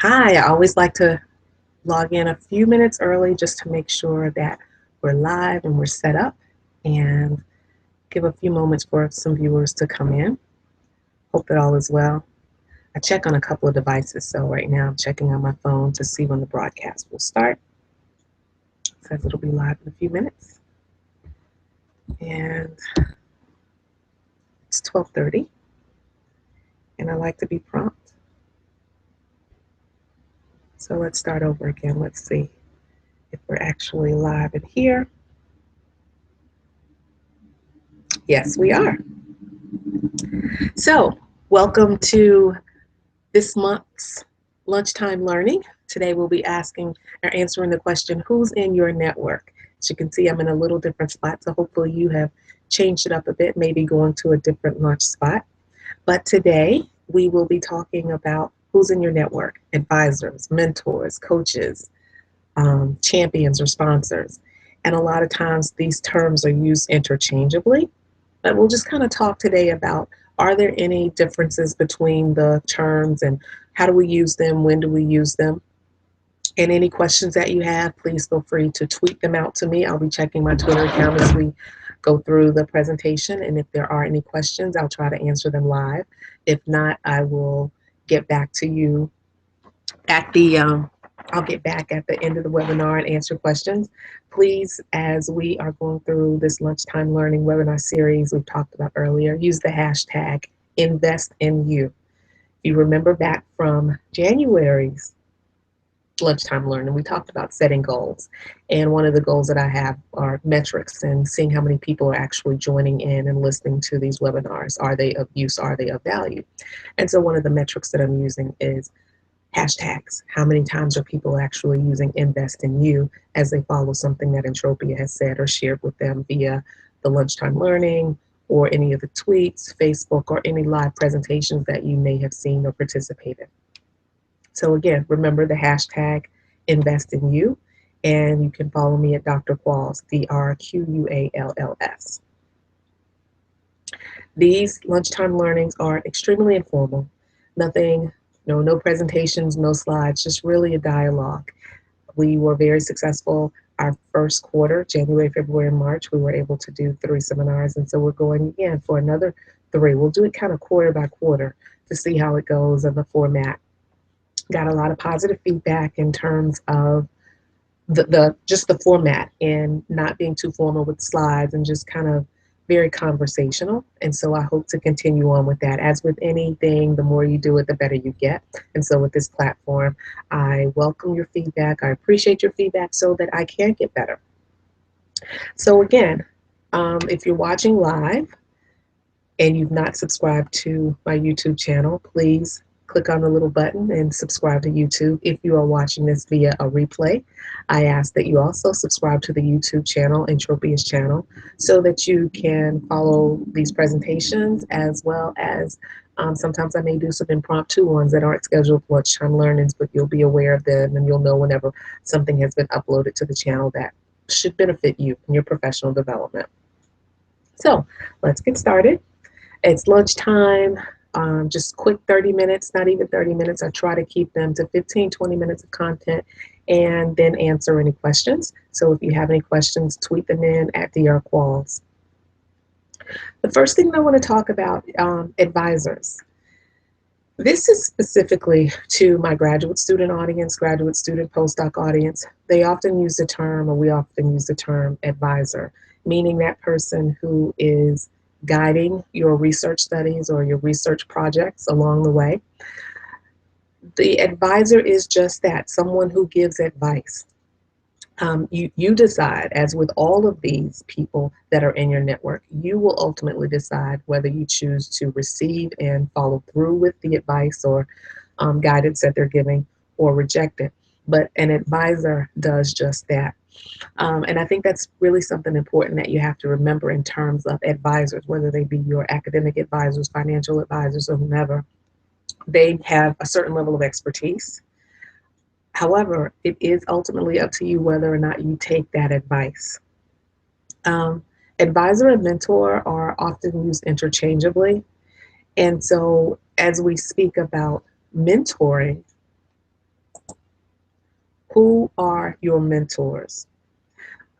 Hi, I always like to log in a few minutes early just to make sure that we're live and we're set up and give a few moments for some viewers to come in. Hope that all is well. I check on a couple of devices, so right now I'm checking on my phone to see when the broadcast will start. It says it'll be live in a few minutes. And it's 12:30, and I like to be prompt. So let's start over again. Let's see if we're actually live in here. Yes, we are. So, welcome to this month's Lunchtime Learning. Today we'll be asking or answering the question, who's in your network? As you can see, I'm in a little different spot, so hopefully you have changed it up a bit, maybe going to a different lunch spot. But today we will be talking about who's in your network: advisors, mentors, coaches, champions, or sponsors. And a lot of times these terms are used interchangeably. But we'll just kind of talk today about, are there any differences between the terms and how do we use them? When do we use them? And any questions that you have, please feel free to tweet them out to me. I'll be checking my Twitter account as we go through the presentation. And if there are any questions, I'll try to answer them live. If not, I will get back to you at the I'll get back at the end of the webinar and answer questions. Please, as we are going through this Lunchtime Learning webinar series we've talked about earlier, use the hashtag InvestInYou. If you remember back from January's Lunchtime Learning, we talked about setting goals. And one of the goals that I have are metrics and seeing how many people are actually joining in and listening to these webinars. Are they of use? Are they of value? And so one of the metrics that I'm using is hashtags. How many times are people actually using Invest in You as they follow something that Entropia has said or shared with them via the Lunchtime Learning or any of the tweets, Facebook, or any live presentations that you may have seen or participated. So again, remember the hashtag Invest in You, and you can follow me at Dr. Qualls, DRQUALLS. These lunchtime learnings are extremely informal. Nothing, no presentations, no slides, just really a dialogue. We were very successful our first quarter, January, February, and March. We were able to do 3 seminars, and so we're going again for another 3. We'll do it kind of quarter by quarter to see how it goes and the format. Got a lot of positive feedback in terms of just the format and not being too formal with slides and just kind of very conversational. And so I hope to continue on with that. As with anything, the more you do it, the better you get. And so with this platform, I welcome your feedback. I appreciate your feedback so that I can get better. So again, if you're watching live and you've not subscribed to my YouTube channel, please click on the little button and subscribe to YouTube. If you are watching this via a replay, I ask that you also subscribe to the YouTube channel, Entropia's channel, so that you can follow these presentations, as well as sometimes I may do some impromptu ones that aren't scheduled for lunchtime learnings, but you'll be aware of them and you'll know whenever something has been uploaded to the channel that should benefit you in your professional development. So let's get started. It's lunchtime. Just quick 30 minutes, not even 30 minutes. I try to keep them to 15, 20 minutes of content and then answer any questions. So if you have any questions, tweet them in at DR Qualls. The first thing I want to talk about, advisors. This is specifically to my graduate student audience, graduate student postdoc audience. They often use the term, or we often use the term advisor, meaning that person who is guiding your research studies or your research projects along the way. The advisor is just that, someone who gives advice. You decide, as with all of these people that are in your network, you will ultimately decide whether you choose to receive and follow through with the advice or guidance that they're giving, or reject it. But an advisor does just that. And I think that's really something important that you have to remember in terms of advisors, whether they be your academic advisors, financial advisors, or whomever. They have a certain level of expertise. However, it is ultimately up to you whether or not you take that advice. Advisor and mentor are often used interchangeably. And so as we speak about mentoring, Who are your mentors?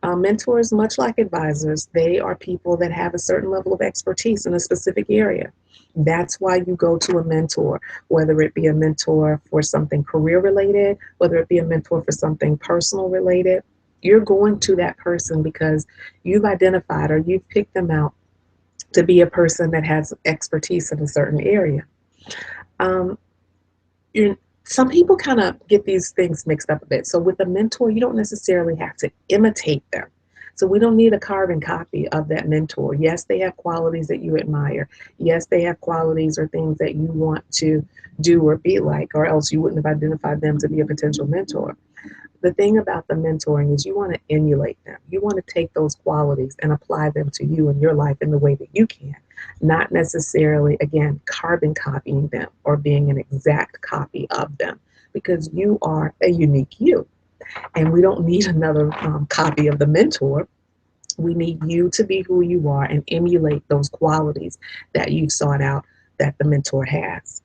Mentors, much like advisors, they are people that have a certain level of expertise in a specific area. That's why you go to a mentor, whether it be a mentor for something career related, whether it be a mentor for something personal related. You're going to that person because you've identified or you've picked them out to be a person that has expertise in a certain area. Um, you're, some people kind of get these things mixed up a bit. So with a mentor, you don't necessarily have to imitate them. So we don't need a carbon copy of that mentor. Yes, they have qualities that you admire. Yes, they have qualities or things that you want to do or be like, or else you wouldn't have identified them to be a potential mentor. The thing about the mentoring is you want to emulate them. You want to take those qualities and apply them to you in your life in the way that you can, not necessarily, again, carbon copying them or being an exact copy of them, because you are a unique you. And we don't need another copy of the mentor. We need you to be who you are and emulate those qualities that you've sought out that the mentor has.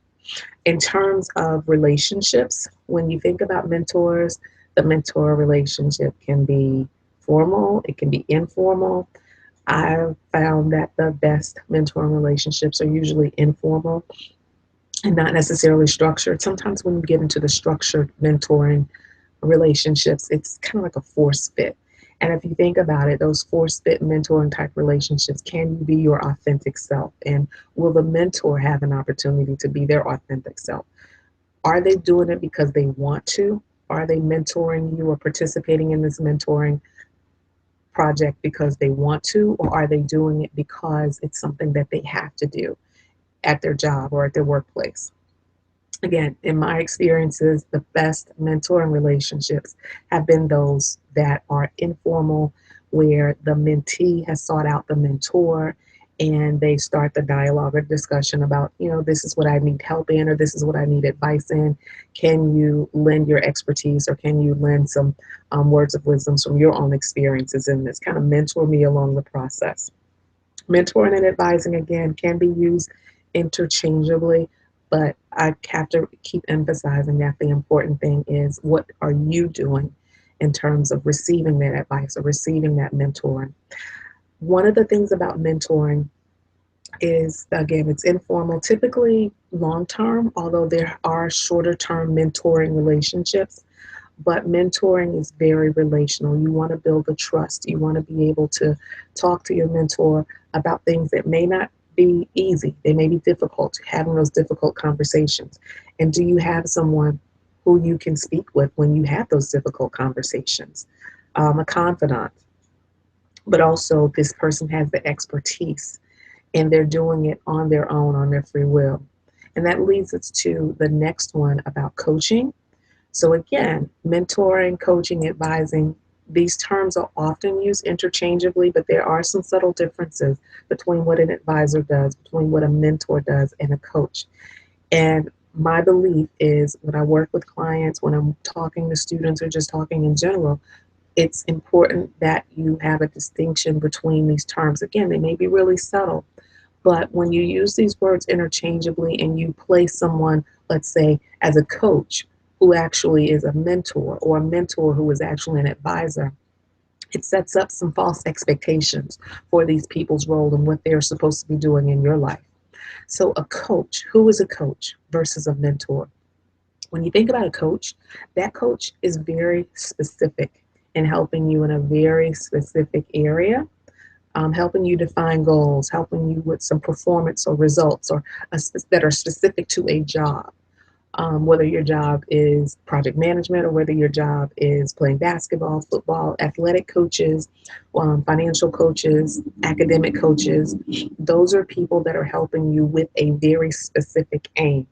In terms of relationships, when you think about mentors, the mentor relationship can be formal, it can be informal. I've found that the best mentoring relationships are usually informal and not necessarily structured. Sometimes when you get into the structured mentoring relationships, it's kind of like a force fit. And if you think about it, those force fit mentoring type relationships, can you be your authentic self? And will the mentor have an opportunity to be their authentic self? Are they doing it because they want to? Are they mentoring you or participating in this mentoring project because they want to? Or are they doing it because it's something that they have to do at their job or at their workplace? Again, in my experiences, the best mentoring relationships have been those that are informal, where the mentee has sought out the mentor and they start the dialogue or discussion about, this is what I need help in, or this is what I need advice in. Can you lend your expertise, or can you lend some words of wisdom from your own experiences in this? Kind of mentor me along the process. Mentoring and advising, again, can be used interchangeably, but I have to keep emphasizing that the important thing is, what are you doing in terms of receiving that advice or receiving that mentoring? One of the things about mentoring is, again, it's informal, typically long term, although there are shorter term mentoring relationships. But mentoring is very relational. You want to build the trust. You want to be able to talk to your mentor about things that may not be easy. They may be difficult, having those difficult conversations. And do you have someone who you can speak with when you have those difficult conversations? A confidant, but also this person has the expertise and they're doing it on their own, on their free will. And that leads us to the next one about coaching. So again, mentoring, coaching, advising, these terms are often used interchangeably, but there are some subtle differences between what an advisor does, between what a mentor does, and a coach. And my belief is, when I work with clients, when I'm talking to students, or just talking in general, it's important that you have a distinction between these terms. Again, they may be really subtle, but when you use these words interchangeably and you place someone, let's say, as a coach who actually is a mentor, or a mentor who is actually an advisor, it sets up some false expectations for these people's role and what they're supposed to be doing in your life. So a coach, who is a coach versus a mentor? When you think about a coach, that coach is very specific in helping you in a very specific area, helping you define goals, helping you with some performance or results, or that are specific to a job. Whether your job is project management, or whether your job is playing basketball, football, athletic coaches, financial coaches, academic coaches, those are people that are helping you with a very specific aim.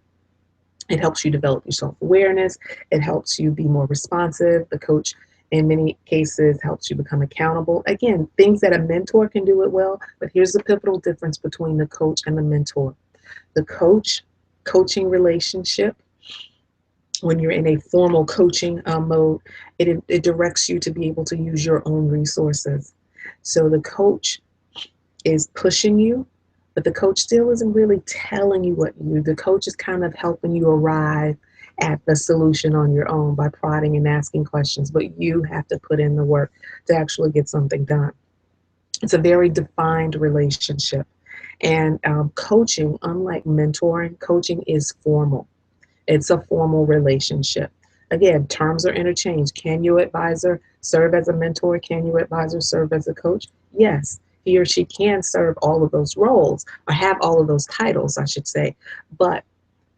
It helps you develop your self-awareness. It helps you be more responsive. The coach, in many cases, helps you become accountable. Again, things that a mentor can do it well, but here's the pivotal difference between the coach and the mentor. The coaching relationship, when you're in a formal coaching mode, it directs you to be able to use your own resources. So the coach is pushing you, but the coach still isn't really telling you what you do. The coach is kind of helping you arrive at the solution on your own by prodding and asking questions, but you have to put in the work to actually get something done. It's a very defined relationship. And coaching, unlike mentoring, coaching is formal. It's a formal relationship. Again, terms are interchanged. Can your advisor serve as a mentor? Can your advisor serve as a coach? Yes, he or she can serve all of those roles or have all of those titles, I should say, but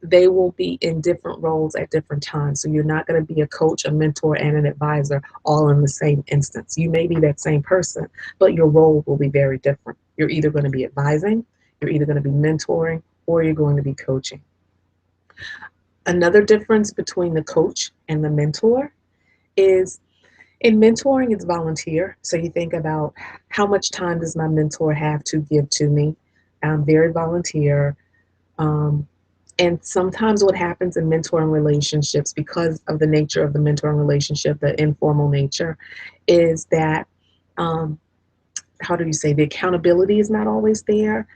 they will be in different roles at different times. So you're not going to be a coach, a mentor, and an advisor all in the same instance. You may be that same person, but your role will be very different. You're either going to be advising, you're either going to be mentoring, or you're going to be coaching. Another difference between the coach and the mentor is in mentoring, it's volunteer. So you think about how much time does my mentor have to give to me? I'm very volunteer. Um, and sometimes what happens in mentoring relationships, because of the nature of the mentoring relationship, the informal nature, is that um, how do you say, the accountability is not always there.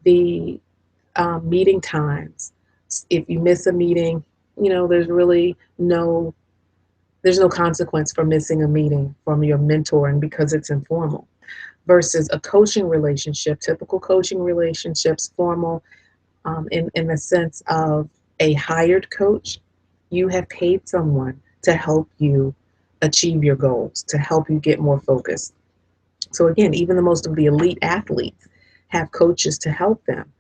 The meeting times, if you miss a meeting, there's really no consequence for missing a meeting from your mentoring because it's informal versus a coaching relationship. Typical coaching relationships, formal, in the sense of a hired coach. You have paid someone to help you achieve your goals, to help you get more focused. So again, even the most of the elite athletes have coaches to help them.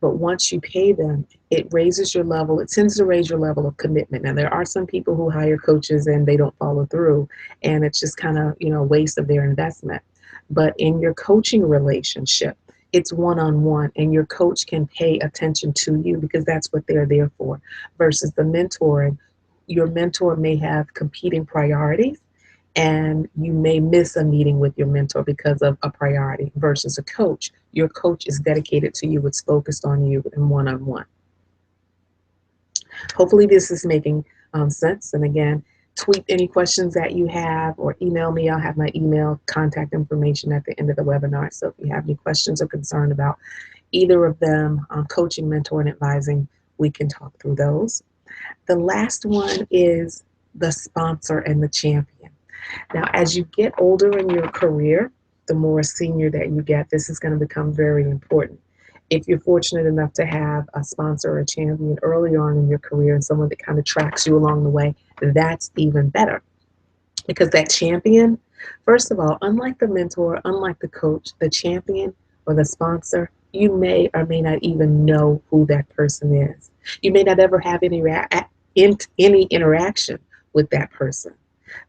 But once you pay them, it raises your level. It tends to raise your level of commitment. Now, there are some people who hire coaches and they don't follow through, and it's just kind of, a waste of their investment. But in your coaching relationship, it's one on one, and your coach can pay attention to you because that's what they're there for. Versus the mentoring, your mentor may have competing priorities and you may miss a meeting with your mentor because of a priority versus a coach. Your coach is dedicated to you, it's focused on you and one on one. Hopefully, this is making sense. And again, tweet any questions that you have or email me. I'll have my email contact information at the end of the webinar. So if you have any questions or concern about either of them, coaching, mentor, and advising, we can talk through those. The last one is the sponsor and the champion. Now, as you get older in your career, the more senior that you get, this is going to become very important. If you're fortunate enough to have a sponsor or a champion early on in your career and someone that kind of tracks you along the way, that's even better. Because that champion, first of all, unlike the mentor, unlike the coach, the champion or the sponsor, you may or may not even know who that person is. You may not ever have any interaction with that person.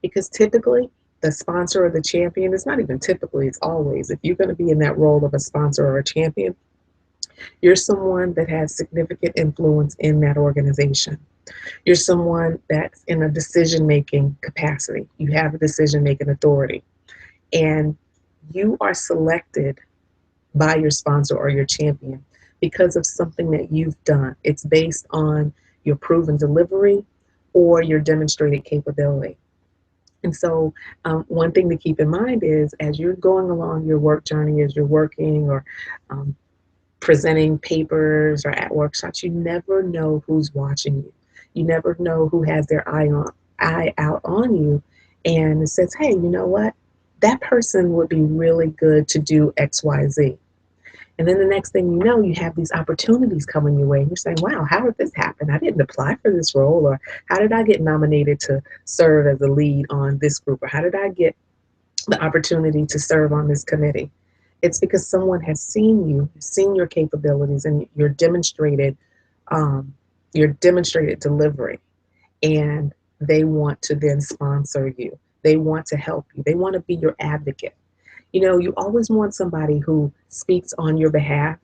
Because typically, the sponsor or the champion is not even typically, it's always. If you're going to be in that role of a sponsor or a champion, you're someone that has significant influence in that organization. You're someone that's in a decision making capacity. You have a decision making authority. And you are selected by your sponsor or your champion because of something that you've done. It's based on your proven delivery or your demonstrated capability. And so, one thing to keep in mind is as you're going along your work journey, as you're working or um, presenting papers or at workshops, you never know who's watching you. You never know who has their eye out on you and says, hey, you know what? That person would be really good to do XYZ. And then the next thing you know, you have these opportunities coming your way. And you're saying, wow, how did this happen? I didn't apply for this role. Or how did I get nominated to serve as a lead on this group? Or how did I get the opportunity to serve on this committee? It's because someone has seen you, seen your capabilities, and um, your demonstrated delivery, and they want to then sponsor you. They want to help you. They want to be your advocate. You always want somebody who speaks on your behalf.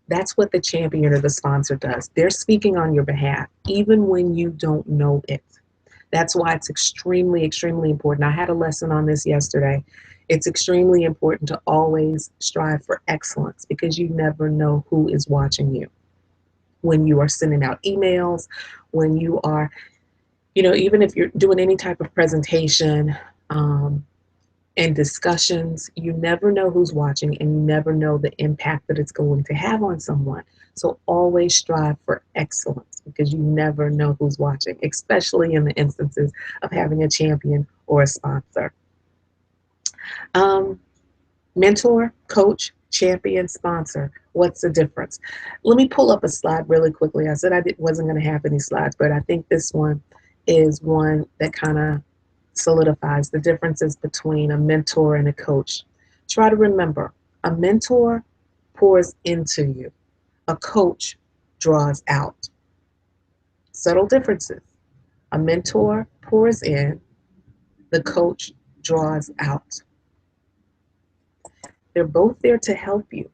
That's what the champion or the sponsor does. They're speaking on your behalf, even when you don't know it. That's why it's extremely, extremely important. I had a lesson on this yesterday. It's extremely important to always strive for excellence because you never know who is watching you. When you are sending out emails, when you are, even if you're doing any type of presentation, and discussions, you never know who's watching and you never know the impact that it's going to have on someone. So always strive for excellence. because you never know who's watching, especially in the instances of having a champion or a sponsor. Um, Mentor, coach, champion, sponsor. What's the difference? Let me pull up a slide really quickly. I said wasn't going to have any slides, but I think this one is one that kind of solidifies the differences between a mentor and a coach. Try to remember, a mentor pours into you. A coach draws out. Subtle differences. A mentor pours in, the coach draws out. They're both there to help you,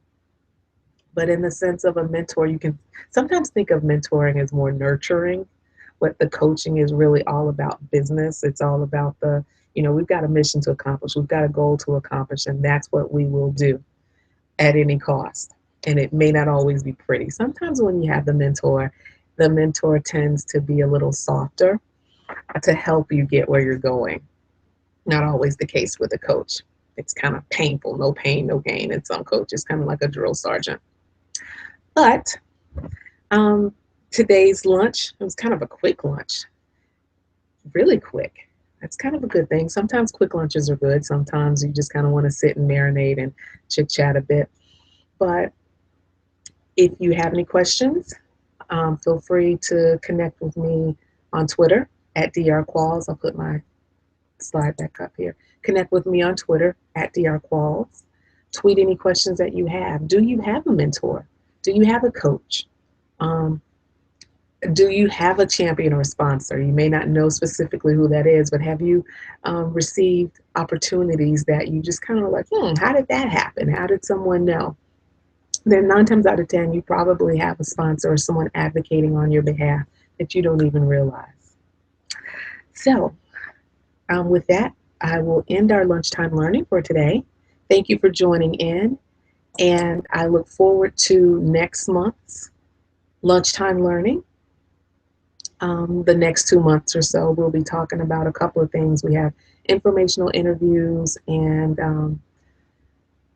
but in the sense of a mentor, you can sometimes think of mentoring as more nurturing, but the coaching is really all about business. It's all about we've got a mission to accomplish, we've got a goal to accomplish, and that's what we will do at any cost. And it may not always be pretty. Sometimes when you have the mentor tends to be a little softer to help you get where you're going. Not always the case with a coach. It's kind of painful, no pain, no gain in some coaches, kind of like a drill sergeant. But um, today's lunch, it was kind of a quick lunch, really quick. That's kind of a good thing. Sometimes quick lunches are good. Sometimes you just kind of want to sit and marinate and chit chat a bit. But if you have any questions, feel free to connect with me on Twitter at drqualls. I'll put my slide back up here. Connect with me on Twitter at drqualls. Tweet any questions that you have. Do you have a mentor? Do you have a coach? Um, do you have a champion or a sponsor? You may not know specifically who that is, but have you received opportunities that you just kind of like, how did that happen? How did someone know? Then 9 times out of 10, you probably have a sponsor or someone advocating on your behalf that you don't even realize. So with that, I will end our lunchtime learning for today. Thank you for joining in, and I look forward to next month's lunchtime learning. The next 2 months or so, we'll be talking about a couple of things. We have informational interviews, and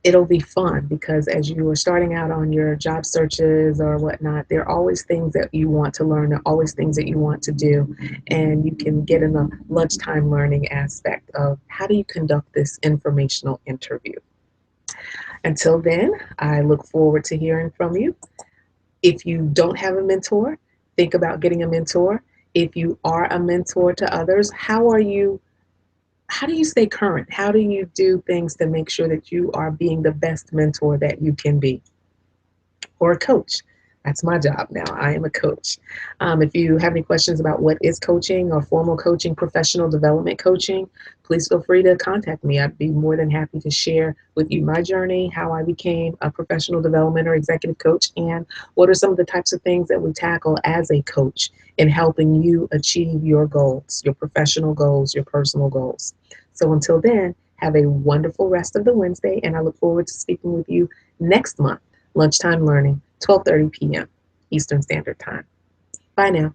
it'll be fun because as you are starting out on your job searches or whatnot, there are always things that you want to learn, there are always things that you want to do, and you can get in the lunchtime learning aspect of how do you conduct this informational interview. Until then, I look forward to hearing from you. If you don't have a mentor, think about getting a mentor. If you are a mentor to others, how do you stay current? How do you do things to make sure that you are being the best mentor that you can be? Or a coach. That's my job now. I am a coach. If you have any questions about what is coaching or formal coaching, professional development coaching, please feel free to contact me. I'd be more than happy to share with you my journey, how I became a professional development or executive coach, and what are some of the types of things that we tackle as a coach in helping you achieve your goals, your professional goals, your personal goals. So until then, have a wonderful rest of the Wednesday, and I look forward to speaking with you next month. Lunchtime learning, 12:30 p.m. Eastern Standard Time. Bye now.